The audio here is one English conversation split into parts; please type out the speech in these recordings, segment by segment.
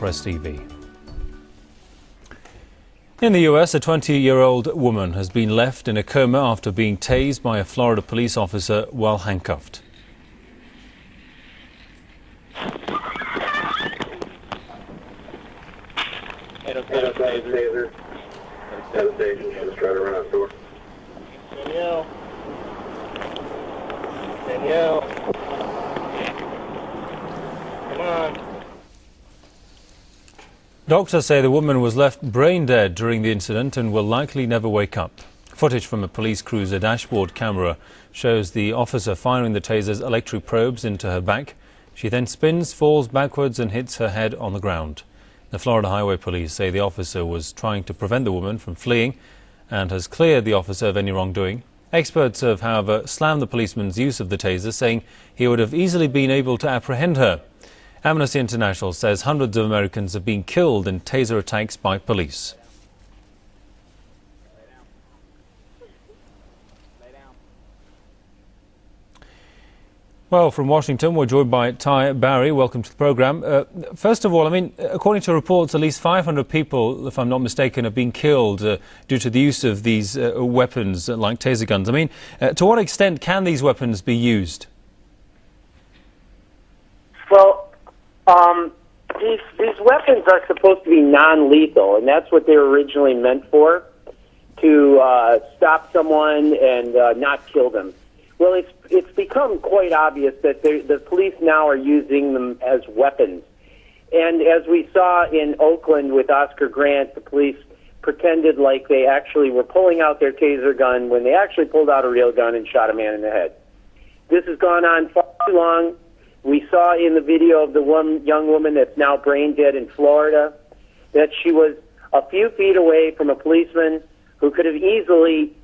Press TV. In the US, a 20-year-old woman has been left in a coma after being tased by a Florida police officer while handcuffed. Taser. Hesitation, just try to run out the door. Danielle. Come on. Doctors say the woman was left brain dead during the incident and will likely never wake up. Footage from a police cruiser dashboard camera shows the officer firing the taser's electric probes into her back. She then spins, falls backwards and hits her head on the ground. The Florida Highway Police say the officer was trying to prevent the woman from fleeing and has cleared the officer of any wrongdoing. Experts have, however, slammed the policeman's use of the taser, saying he would have easily been able to apprehend her. Amnesty International says hundreds of Americans have been killed in taser attacks by police. Well, from Washington, we're joined by Ty Barry. Welcome to the programme. First of all, according to reports, at least 500 people, if I'm not mistaken, have been killed due to the use of these weapons like taser guns. To what extent can these weapons be used? Well, these weapons are supposed to be non-lethal, and that's what they were originally meant for, to stop someone and not kill them. Well, it's become quite obvious that the police now are using them as weapons. And as we saw in Oakland with Oscar Grant, the police pretended like they actually were pulling out their taser gun when they actually pulled out a real gun and shot a man in the head. This has gone on far too long. We saw in the video of the one young woman that's now brain dead in Florida that she was a few feet away from a policeman who could have easily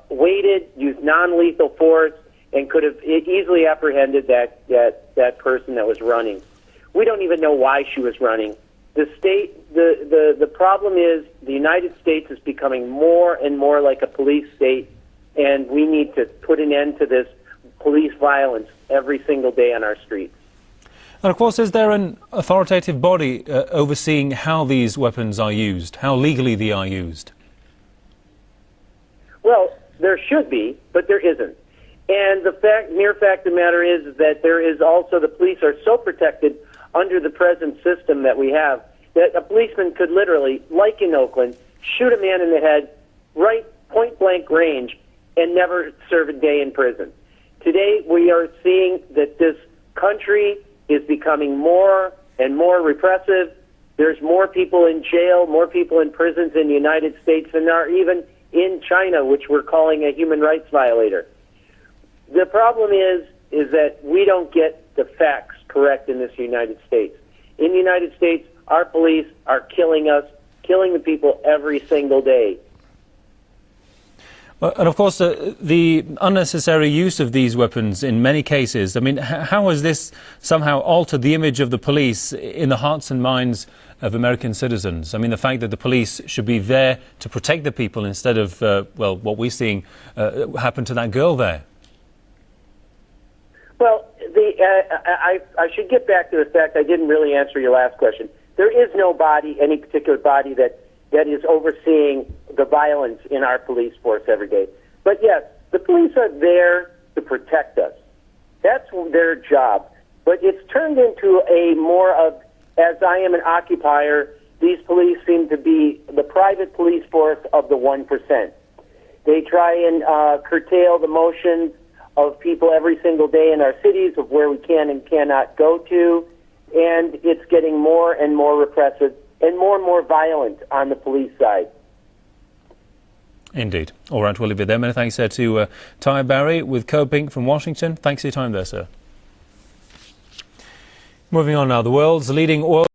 waited, used non-lethal force, and could have easily apprehended that person that was running. We don't even know why she was running. The problem is the United States is becoming more and more like a police state, and we need to put an end to this police violence every single day on our streets. And of course, is there an authoritative body overseeing how these weapons are used, how legally they are used? Well, there should be, but there isn't. And the mere fact of the matter is that there is also, the police are so protected under the present system that we have, that a policeman could literally, like in Oakland, shoot a man in the head, right point-blank range, and never serve a day in prison. Today, we are seeing that this country is becoming more and more repressive. There's more people in jail, more people in prisons in the United States than there are even in China, which we're calling a human rights violator. The problem is that we don't get the facts correct in this United States. In the United States, our police are killing us, killing the people every single day. And of course, the unnecessary use of these weapons in many cases, how has this somehow altered the image of the police in the hearts and minds of American citizens? The fact that the police should be there to protect the people instead of, what we're seeing happen to that girl there. Well, I should get back to the fact I didn't really answer your last question. There is no body, any particular body that is overseeing the violence in our police force every day. But yes, the police are there to protect us. That's their job. But it's turned into a more of, as I am an occupier, these police seem to be the private police force of the 1%. They try and curtail the motions of people every single day in our cities of where we can and cannot go to, and it's getting more and more repressive and more violent on the police side. Indeed. All right, we'll leave it there. Many thanks to Ty Barry with Co-Pink from Washington. Thanks for your time there, sir. Moving on now, the world's leading oil